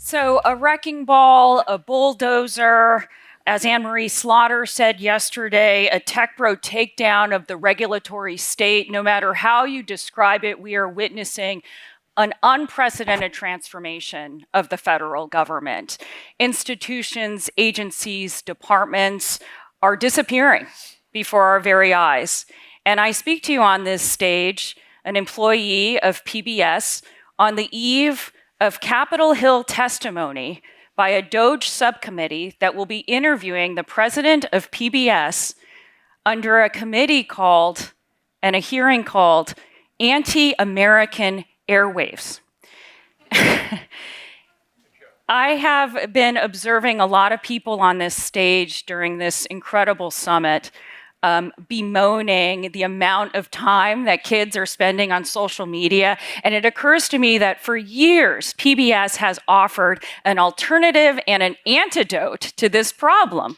So a wrecking ball, a bulldozer, as Anne-Marie Slaughter said yesterday, a tech bro takedown of the regulatory state. No matter how you describe it, we are witnessing an unprecedented transformation of the federal government. Institutions, agencies, departments are disappearing before our very eyes. And I speak to you on this stage, an employee of PBS, on the eve of Capitol Hill testimony by a DOJ subcommittee that will be interviewing the president of PBS under a committee called, and a hearing called, Anti-American Airwaves. I have been observing a lot of people on this stage during this incredible summit bemoaning the amount of time that kids are spending on social media. And it occurs to me that for years, PBS has offered an alternative and an antidote to this problem.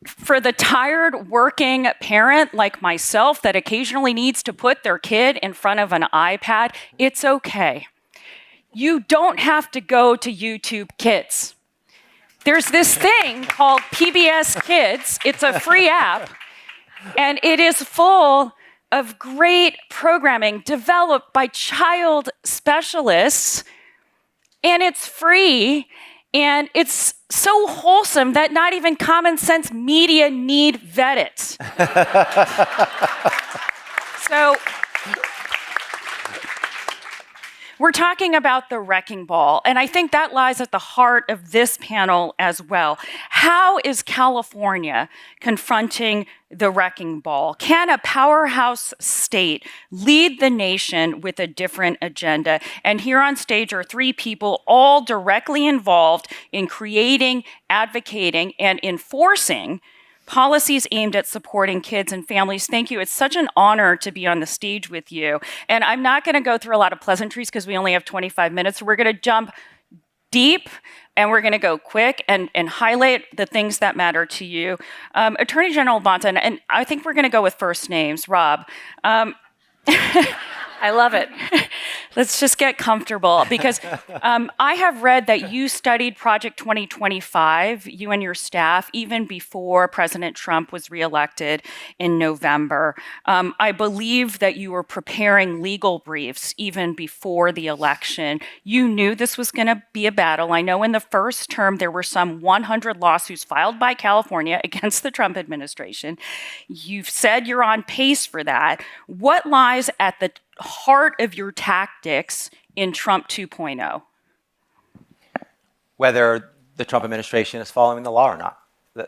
For the tired working parent like myself that occasionally needs to put their kid in front of an iPad, it's okay. You don't have to go to YouTube Kids. There's this thing called PBS Kids. It's a free app, and it is full of great programming developed by child specialists, and it's free, and it's so wholesome that not even common sense media need vet it. So, we're talking about the wrecking ball, and I think that lies at the heart of this panel as well. How is California confronting the wrecking ball? Can a powerhouse state lead the nation with a different agenda? And here on stage are three people all directly involved in creating, advocating, and enforcing policies aimed at supporting kids and families. Thank you. It's such an honor to be on the stage with you. And I'm not going to go through a lot of pleasantries because we only have 25 minutes. We're going to jump deep and we're going to go quick and highlight the things that matter to you. Attorney General Bonta, and I think we're going to go with first names. Rob. I love it. Let's just get comfortable because I have read that you studied Project 2025, you and your staff, even before President Trump was reelected in November. I believe that you were preparing legal briefs even before the election. You knew this was going to be a battle. I know in the first term there were some 100 lawsuits filed by California against the Trump administration. You've said you're on pace for that. What lies at the heart of your tactics in Trump 2.0? Whether the Trump administration is following the law or not.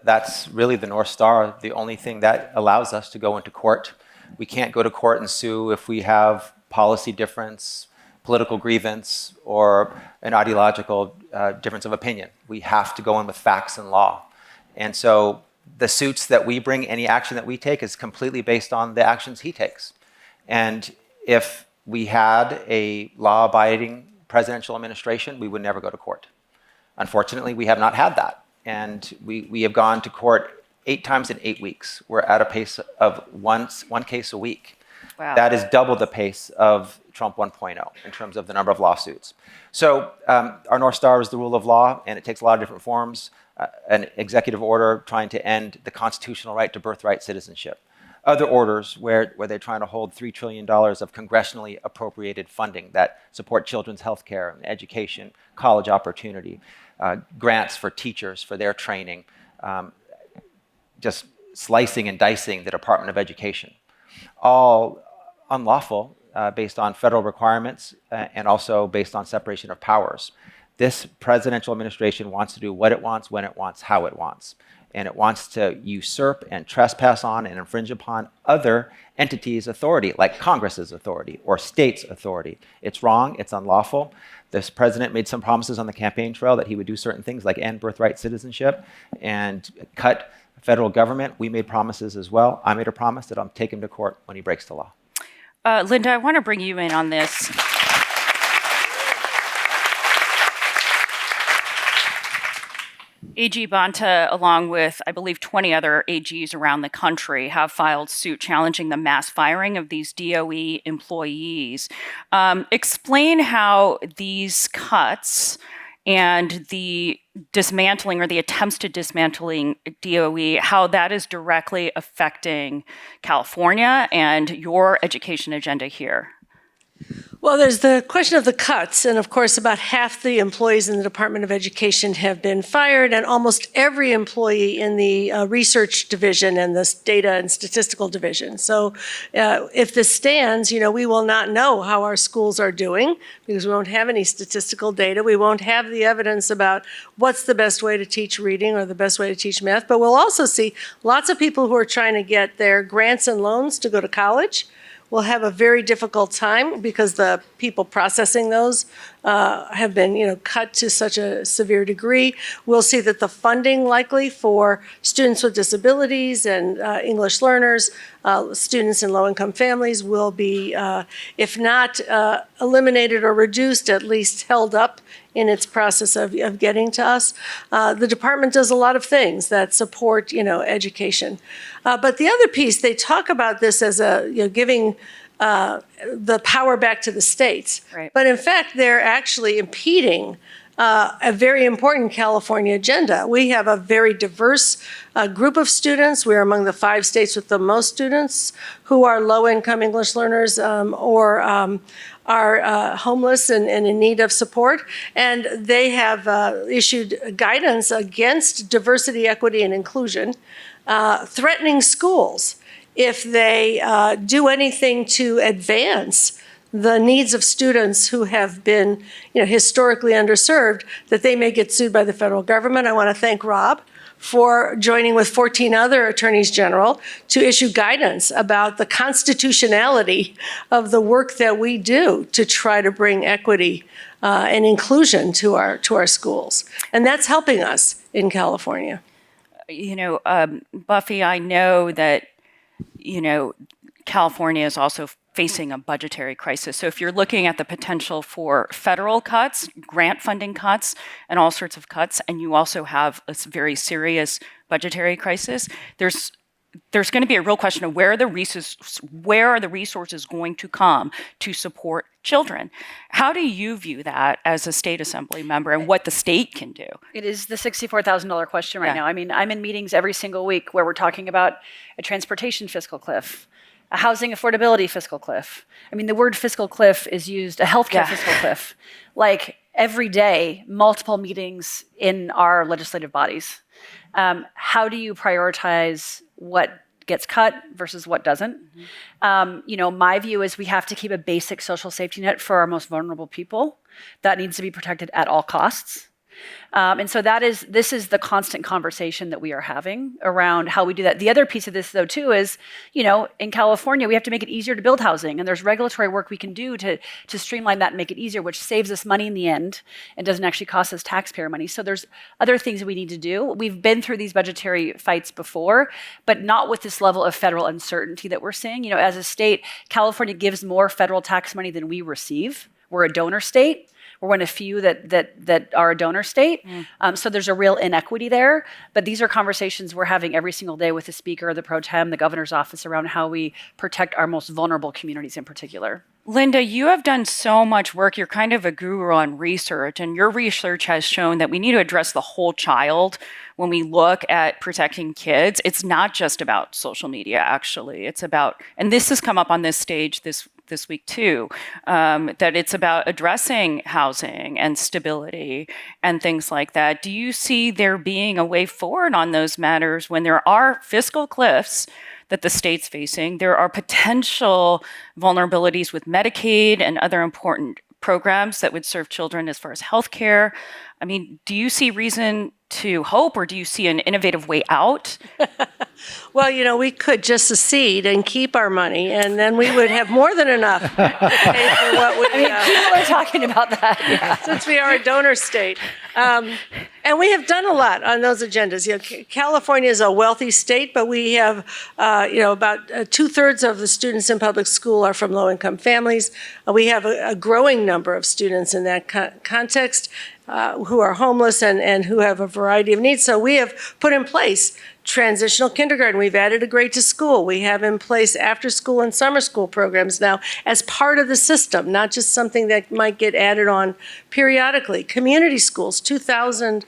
That's really the North Star, the only thing that allows us to go into court. We can't go to court and sue if we have policy difference, political grievance, or an ideological difference of opinion. We have to go in with facts and law. And so the suits that we bring, any action that we take is completely based on the actions he takes. And if we had a law-abiding presidential administration, we would never go to court. Unfortunately, we have not had that. And we have gone to court 8 times in 8 weeks. We're at a pace of one case a week. Wow. That is double the pace of Trump 1.0 in terms of the number of lawsuits. So our North Star is the rule of law, and it takes a lot of different forms. An executive order trying to end the constitutional right to birthright citizenship. Other orders where they're trying to hold $3 trillion of congressionally appropriated funding that support children's health care and education, college opportunity, grants for teachers for their training, just slicing and dicing the Department of Education. All unlawful based on federal requirements and also based on separation of powers. This presidential administration wants to do what it wants, when it wants, how it wants. And it wants to usurp and trespass on and infringe upon other entities' authority, like Congress's authority or states' authority. It's wrong, it's unlawful. This president made some promises on the campaign trail that he would do certain things like end birthright citizenship and cut federal government. We made promises as well. I made a promise that I'll take him to court when he breaks the law. Linda, I want to bring you in on this. AG Bonta, along with, I believe, 20 other AGs around the country, have filed suit challenging the mass firing of these DOE employees. Explain how these cuts and the dismantling or the attempts to dismantling DOE, how that is directly affecting California and your education agenda here. Well, there's the question of the cuts, and of course, about half the employees in the Department of Education have been fired, and almost every employee in the research division and the data and statistical division. So if this stands, we will not know how our schools are doing because we won't have any statistical data. We won't have the evidence about what's the best way to teach reading or the best way to teach math, but we'll also see lots of people who are trying to get their grants and loans to go to college will have a very difficult time because the people processing those have been, cut to such a severe degree. We'll see that the funding likely for students with disabilities and English learners, students in low-income families will be, if not eliminated or reduced, at least held up in its process of getting to us. The department does a lot of things that support, education. But the other piece, they talk about this as giving the power back to the states. Right. But in fact, they're actually impeding a very important California agenda. We have a very diverse group of students. We're among the 5 states with the most students who are low-income English learners or are homeless and in need of support. And they have issued guidance against diversity, equity, and inclusion, threatening schools if they do anything to advance the needs of students who have been historically underserved, that they may get sued by the federal government. I want to thank Rob for joining with 14 other attorneys general to issue guidance about the constitutionality of the work that we do to try to bring equity and inclusion to our schools. And that's helping us in California. Buffy, I know that, California is also facing a budgetary crisis. So if you're looking at the potential for federal cuts, grant funding cuts, and all sorts of cuts, and you also have a very serious budgetary crisis, there's going to be a real question of where are the resources going to come to support children? How do you view that as a state assembly member and what the state can do? It is the $64,000 question right now. I mean, I'm in meetings every single week where we're talking about a transportation fiscal cliff, a housing affordability fiscal cliff. I mean, the word fiscal cliff is used, a healthcare fiscal cliff, like every day, multiple meetings in our legislative bodies. How do you prioritize what gets cut versus what doesn't? My view is we have to keep a basic social safety net for our most vulnerable people. That needs to be protected at all costs. And so this is the constant conversation that we are having around how we do that. The other piece of this, though, too, is, in California, we have to make it easier to build housing. And there's regulatory work we can do to streamline that and make it easier, which saves us money in the end and doesn't actually cost us taxpayer money. So there's other things that we need to do. We've been through these budgetary fights before, but not with this level of federal uncertainty that we're seeing. As a state, California gives more federal tax money than we receive. We're a donor state. We're one of few that are a donor state. So there's a real inequity there. But these are conversations we're having every single day with the speaker, the pro tem, the governor's office around how we protect our most vulnerable communities in particular. Linda, you have done so much work. You're kind of a guru on research, and your research has shown that we need to address the whole child when we look at protecting kids. It's not just about social media, actually. It's about, and this has come up on this stage this week too, that it's about addressing housing and stability and things like that. Do you see there being a way forward on those matters when there are fiscal cliffs that the state's facing? There are potential vulnerabilities with Medicaid and other important programs that would serve children as far as healthcare. I mean, do you see reason to hope, or do you see an innovative way out? Well, we could just secede and keep our money, and then we would have more than enough to pay for what we... people are talking about that. Since we are a donor state. And we have done a lot on those agendas. California is a wealthy state, but we have, about 2/3 of the students in public school are from low-income families. We have a growing number of students in that context. who are homeless and who have a variety of needs. So we have put in place transitional kindergarten. We've added a grade to school. We have in place after school and summer school programs now as part of the system, not just something that might get added on periodically. Community schools, 2,000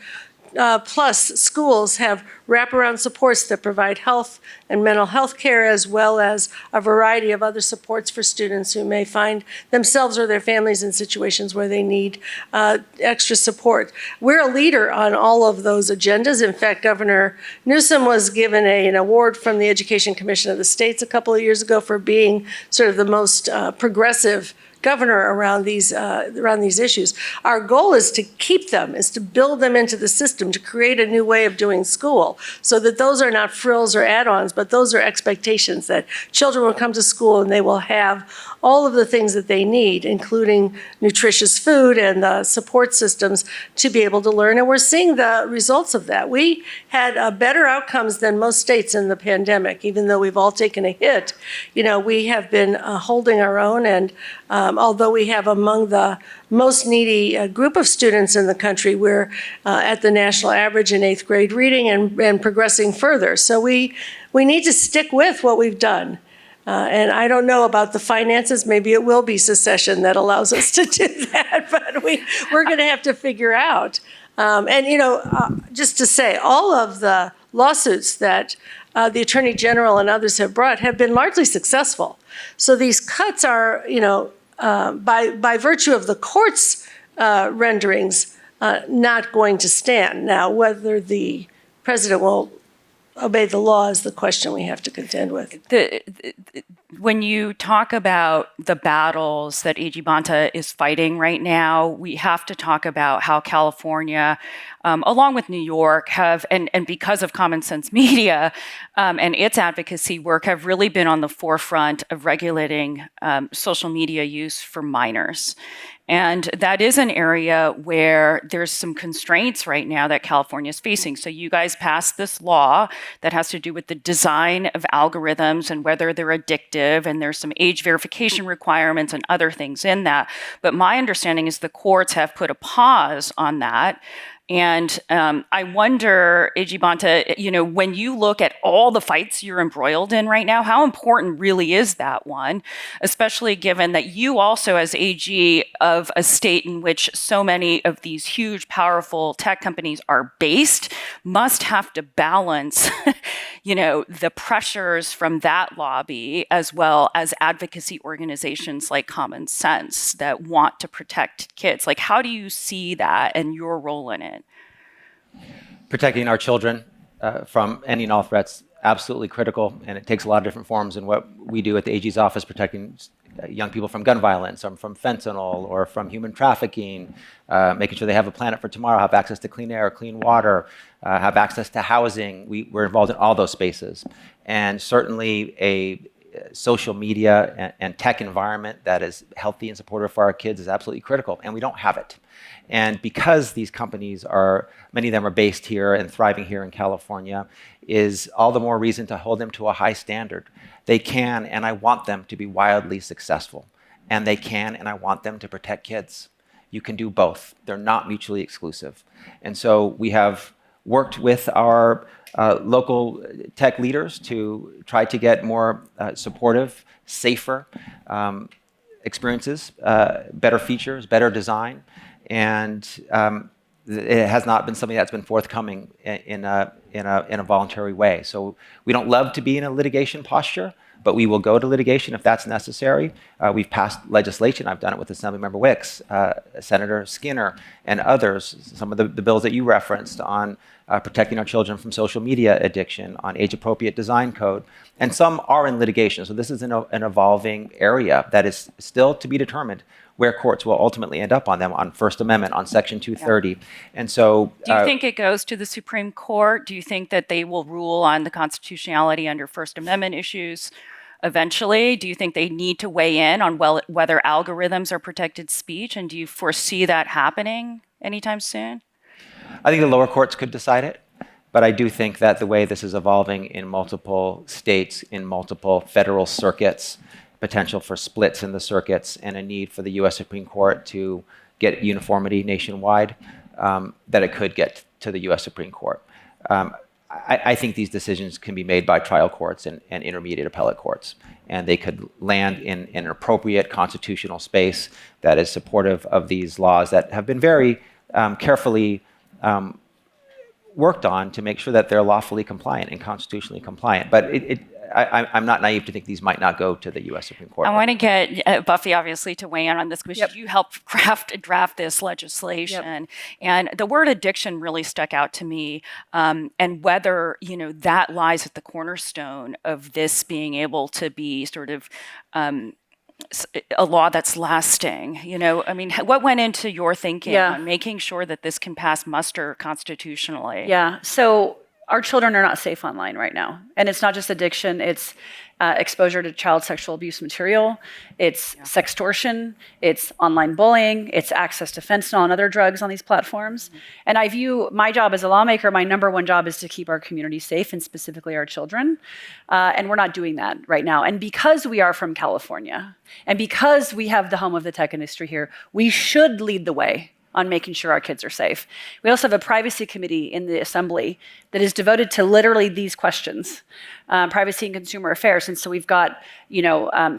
plus schools have wraparound supports that provide health and mental health care, as well as a variety of other supports for students who may find themselves or their families in situations where they need extra support. We're a leader on all of those agendas. In fact, Governor Newsom was given an award from the Education Commission of the States a couple of years ago for being sort of the most progressive governor around these issues. Our goal is to keep them, is to build them into the system, to create a new way of doing school, so that those are not frills or add-ons, but those are expectations that children will come to school and they will have all of the things that they need, including nutritious food and the support systems to be able to learn. And we're seeing the results of that. We had better outcomes than most states in the pandemic, even though we've all taken a hit. You know, we have been holding our own, and although we have among the most needy group of students in the country, we're at the national average in 8th grade reading and progressing further. So we need to stick with what we've done. And I don't know about the finances. Maybe it will be secession that allows us to do that, but we're going to have to figure out. And, you know, just to say, all of the lawsuits that the Attorney General and others have brought have been largely successful. So these cuts are, you know, by virtue of the court's renderings, not going to stand. Now, whether the president will obey the law is the question we have to contend with. When you talk about the battles that AG Bonta is fighting right now, we have to talk about how California, along with New York, have, and because of Common Sense Media and its advocacy work, have really been on the forefront of regulating social media use for minors. And that is an area where there's some constraints right now that California is facing. So you guys passed this law that has to do with the design of algorithms and whether they're addictive, and there's some age verification requirements and other things in that. But my understanding is the courts have put a pause on that. And I wonder, AG Bonta, you know, when you look at all the fights you're embroiled in right now, how important really is that one, especially given that you also, as AG of a state in which so many of these huge, powerful tech companies are based, must have to balance, you know, the pressures from that lobby as well as advocacy organizations like Common Sense that want to protect kids. Like, how do you see that and your role in it? Protecting our children from any and all threats, absolutely critical, and it takes a lot of different forms. And what we do at the AG's office, protecting young people from gun violence, or from fentanyl, or from human trafficking, making sure they have a planet for tomorrow, have access to clean air, clean water, have access to housing. We're involved in all those spaces. And certainly a social media and tech environment that is healthy and supportive for our kids is absolutely critical, and we don't have it. And because these companies are, many of them are based here and thriving here in California, is all the more reason to hold them to a high standard. They can, and I want them to be wildly successful. And they can, and I want them to protect kids. You can do both. They're not mutually exclusive. And so we have worked with our local tech leaders to try to get more supportive, safer experiences, better features, better design. And it has not been something that's been forthcoming in a voluntary way. So we don't love to be in a litigation posture, but we will go to litigation if that's necessary. We've passed legislation. I've done it with Assemblymember Wicks, Senator Skinner, and others. Some of the bills that you referenced on protecting our children from social media addiction, on age-appropriate design code, and some are in litigation. So this is an evolving area that is still to be determined where courts will ultimately end up on them, on First Amendment, on Section 230. Yeah. And so... Do you think it goes to the Supreme Court? Do you think that they will rule on the constitutionality under First Amendment issues eventually? Do you think they need to weigh in on whether algorithms are protected speech? And do you foresee that happening anytime soon? I think the lower courts could decide it. But I do think that the way this is evolving in multiple states, in multiple federal circuits, potential for splits in the circuits, and a need for the U.S. Supreme Court to get uniformity nationwide, that it could get to the U.S. Supreme Court. I think these decisions can be made by trial courts and intermediate appellate courts, and they could land in an appropriate constitutional space that is supportive of these laws that have been very carefully worked on to make sure that they're lawfully compliant and constitutionally compliant. But I'm not naive to think these might not go to the U.S. Supreme Court. I want to get Buffy, obviously, to weigh in on this because you helped draft this legislation. And the word addiction really stuck out to me, and whether, that lies at the cornerstone of this being able to be sort of a law that's lasting. What went into your thinking on making sure that this can pass muster constitutionally? Yeah, so our children are not safe online right now. And it's not just addiction, it's exposure to child sexual abuse material, it's sextortion, it's online bullying, it's access to fentanyl and other drugs on these platforms. And I view my job as a lawmaker, my number one job is to keep our community safe, and specifically our children. And we're not doing that right now. And because we are from California, and because we have the home of the tech industry here, we should lead the way on making sure our kids are safe. We also have a privacy committee in the Assembly that is devoted to literally these questions, privacy and consumer affairs. And so we've got,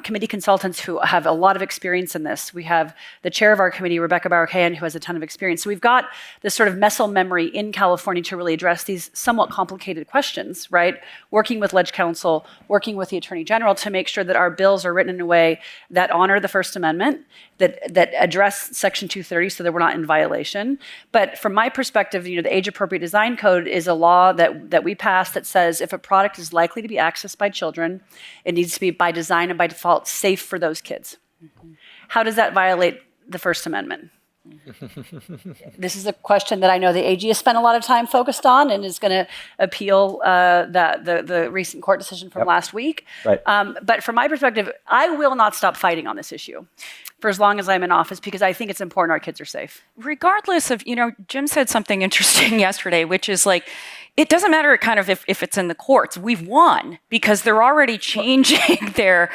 committee consultants who have a lot of experience in this. We have the chair of our committee, Rebecca Bauer-Kahan, who has a ton of experience. So we've got this sort of muscle memory in California to really address these somewhat complicated questions, right? Working with Ledge Counsel, working with the Attorney General to make sure that our bills are written in a way that honor the First Amendment, that address Section 230 so that we're not in violation. But from my perspective, the Age-Appropriate Design Code is a law that we passed that says if a product is likely to be accessed by children, it needs to be by design and by default safe for those kids. Mm-hmm. How does that violate the First Amendment? This is a question that I know the AG has spent a lot of time focused on and is going to appeal the recent court decision from last week. Right. But from my perspective, I will not stop fighting on this issue for as long as I'm in office, because I think it's important our kids are safe. Regardless of, Jim said something interesting yesterday, which is like, it doesn't matter kind of if it's in the courts. We've won because they're already changing their.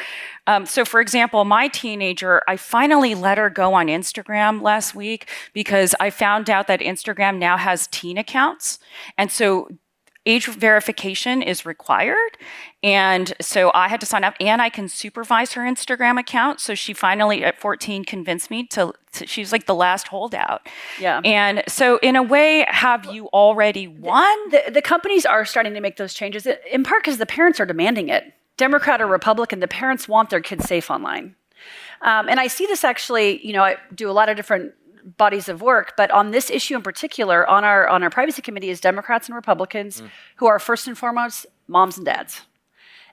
So, for example, my teenager, I finally let her go on Instagram last week because I found out that Instagram now has teen accounts. And so age verification is required. And so I had to sign up, and I can supervise her Instagram account. So she finally, at 14, convinced me to she's like the last holdout. Yeah. And so in a way, have you already won? The companies are starting to make those changes, in part because the parents are demanding it. Democrat or Republican, the parents want their kids safe online. And I see this actually, I do a lot of different bodies of work, but on this issue in particular, on our privacy committee is Democrats and Republicans who are first and foremost moms and dads.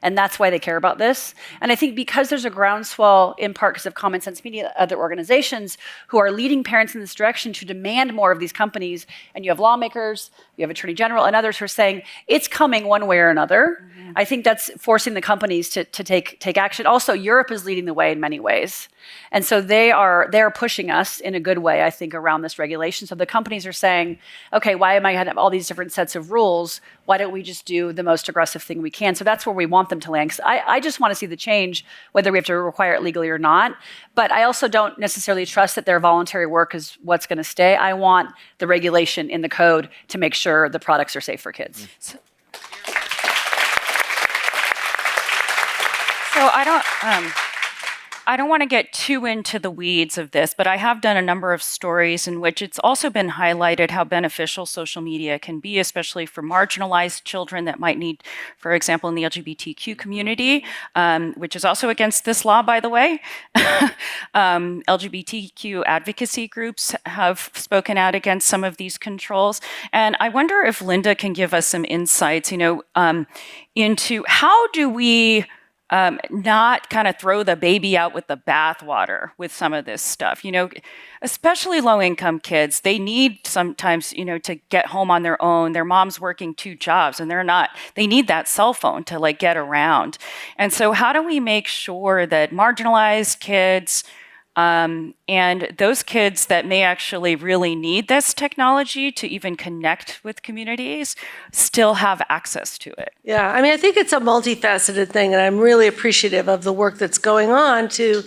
And that's why they care about this. And I think because there's a groundswell, in part because of Common Sense Media, other organizations who are leading parents in this direction to demand more of these companies, and you have lawmakers, you have Attorney General, and others who are saying it's coming one way or another. Mm-hmm. I think that's forcing the companies to take action. Also, Europe is leading the way in many ways. And so they're pushing us in a good way, I think, around this regulation. So the companies are saying, okay, why am I going to have all these different sets of rules? Why don't we just do the most aggressive thing we can? So that's where we want them to land. 'Cause I just want to see the change, whether we have to require it legally or not. But I also don't necessarily trust that their voluntary work is what's going to stay. I want the regulation in the code to make sure the products are safe for kids. So I don't want to get too into the weeds of this, but I have done a number of stories in which it's also been highlighted how beneficial social media can be, especially for marginalized children that might need, for example, in the LGBTQ community, which is also against this law, by the way. LGBTQ advocacy groups have spoken out against some of these controls. And I wonder if Linda can give us some insights, into how do we not kind of throw the baby out with the bathwater with some of this stuff, especially low-income kids. They need sometimes, to get home on their own. Their mom's working 2 jobs and they need that cell phone to get around. And so how do we make sure that marginalized kids, And those kids that may actually really need this technology to even connect with communities still have access to it. Yeah, I mean, I think it's a multifaceted thing, and I'm really appreciative of the work that's going on to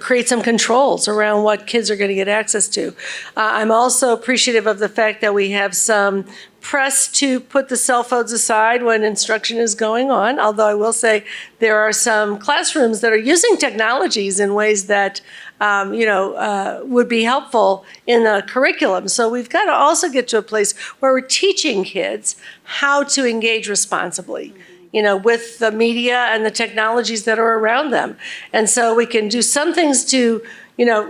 create some controls around what kids are going to get access to. I'm also appreciative of the fact that we have some press to put the cell phones aside when instruction is going on, although I will say there are some classrooms that are using technologies in ways that would be helpful in the curriculum. So we've got to also get to a place where we're teaching kids how to engage responsibly, with the media and the technologies that are around them. And so we can do some things to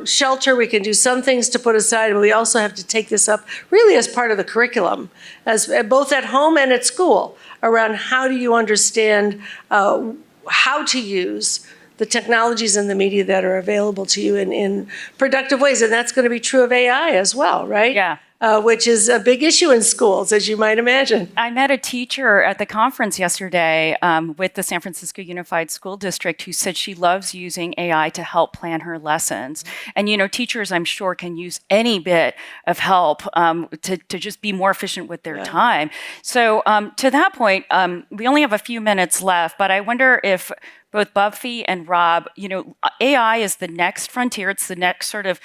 shelter, we can do some things to put aside, and we also have to take this up really as part of the curriculum, as both at home and at school, around how do you understand how to use the technologies and the media that are available to you in productive ways. And that's going to be true of AI as well, right? Yeah. Which is a big issue in schools, as you might imagine. I met a teacher at the conference yesterday with the San Francisco Unified School District who said she loves using AI to help plan her lessons. And, teachers, I'm sure, can use any bit of help to just be more efficient with their time. So to that point, we only have a few minutes left, but I wonder if both Buffy and Rob, AI is the next frontier. It's the next sort of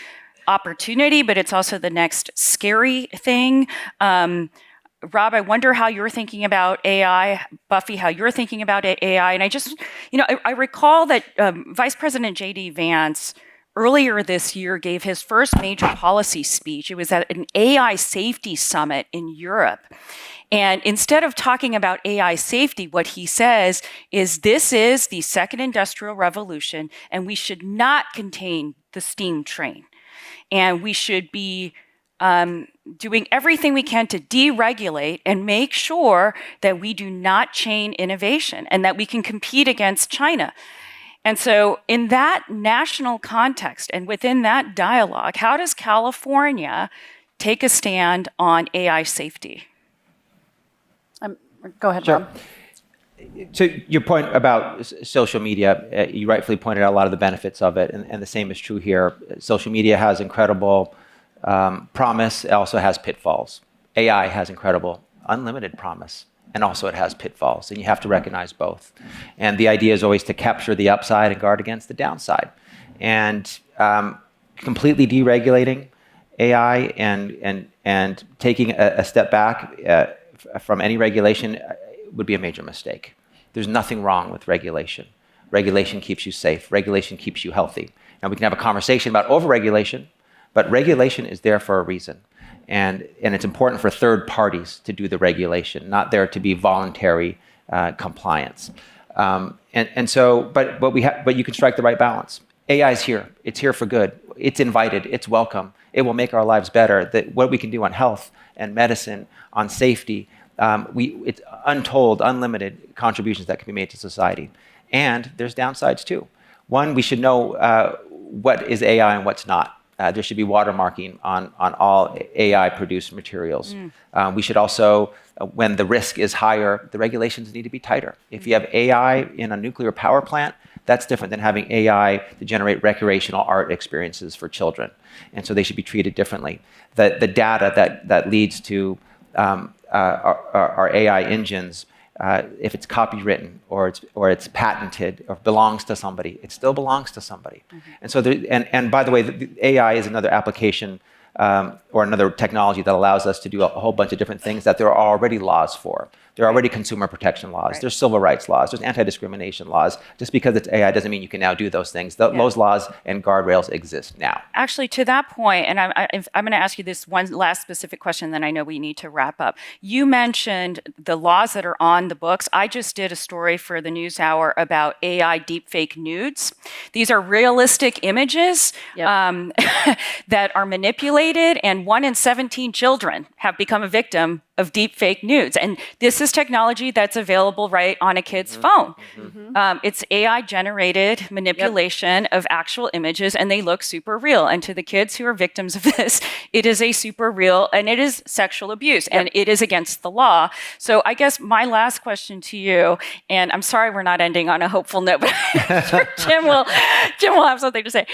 opportunity, but it's also the next scary thing. Rob, I wonder how you're thinking about AI. Buffy, how you're thinking about AI. And I just, I recall that Vice President J.D. Vance earlier this year gave his first major policy speech. It was at an AI safety summit in Europe. And instead of talking about AI safety, what he says is this is the second industrial revolution, and we should not contain the steam train. And we should be doing everything we can to deregulate and make sure that we do not chain innovation and that we can compete against China. And so in that national context and within that dialogue, how does California take a stand on AI safety? Go ahead, Sure. Rob. To your point about social media, you rightfully pointed out a lot of the benefits of it, and the same is true here. Social media has incredible promise. It also has pitfalls. AI has incredible, unlimited promise, and also it has pitfalls, and you have to recognize both. And the idea is always to capture the upside and guard against the downside. And completely deregulating AI and taking a step back from any regulation would be a major mistake. There's nothing wrong with regulation. Regulation keeps you safe. Regulation keeps you healthy. Now, we can have a conversation about overregulation, but regulation is there for a reason. And it's important for third parties to do the regulation, not there to be voluntary compliance. But you can strike the right balance. AI is here. It's here for good. It's invited. It's welcome. It will make our lives better. What we can do on health and medicine, on safety, it's untold, unlimited contributions that can be made to society. And there's downsides too. One, we should know what is AI and what's not. There should be watermarking on all AI-produced materials. We should also, when the risk is higher, the regulations need to be tighter. If you have AI in a nuclear power plant, that's different than having AI to generate recreational art experiences for children. And so they should be treated differently. The data that leads to our AI engines, if it's copywritten or it's patented or belongs to somebody, it still belongs to somebody. And so, and by the way, the AI is another application or another technology that allows us to do a whole bunch of different things that there are already laws for. There are already consumer protection laws. There's civil rights laws. There's anti-discrimination laws. Just because it's AI doesn't mean you can now do those things. Those laws and guardrails exist now. Actually, to that point, and I'm going to ask you this one last specific question, then I know we need to wrap up. You mentioned the laws that are on the books. I just did a story for the NewsHour about AI deepfake nudes. These are realistic images that are manipulated escalated, and 1 in 17 children have become a victim of deep fake nudes. And this is technology that's available right on a kid's phone. It's AI-generated manipulation of actual images, and they look super real. And to the kids who are victims of this, it is a super real, and it is sexual abuse, and it is against the law. So I guess my last question to you, and I'm sorry we're not ending on a hopeful note, but I'm sure Jim will have something to say,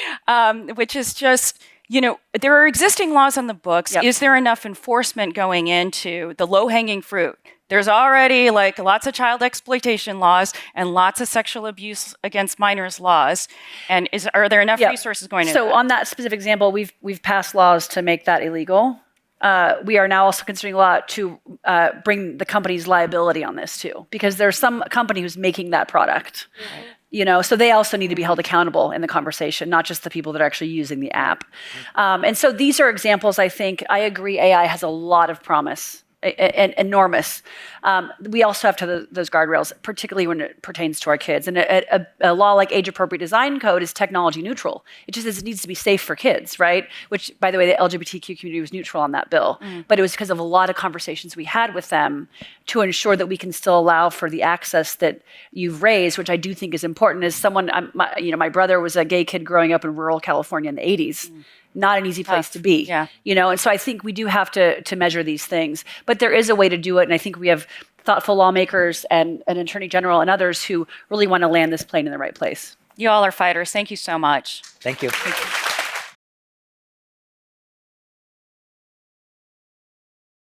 which is just, there are existing laws on the books. Is there enough enforcement going into the low-hanging fruit? There's already lots of child exploitation laws and lots of sexual abuse against minors laws. And are there enough resources going into that? So on that specific example, we've passed laws to make that illegal. We are now also considering a law to bring the company's liability on this too, because there's some company who's making that product. So they also need to be held accountable in the conversation, not just the people that are actually using the app. And so these are examples, I think. I agree AI has a lot of promise, enormous. We also have to have those guardrails, particularly when it pertains to our kids. And a law like age-appropriate design code is technology neutral. It just is, it needs to be safe for kids, right? Which, by the way, the LGBTQ community was neutral on that bill. But it was because of a lot of conversations we had with them to ensure that we can still allow for the access that you've raised, which I do think is important. As someone, my brother was a gay kid growing up in rural California in the 80s. Not an easy place to be, and so I think we do have to measure these things, but there is a way to do it, and I think we have thoughtful lawmakers and an attorney general and others who really want to land this plane in the right place. You all are fighters. Thank you so much. Thank you. Thank you.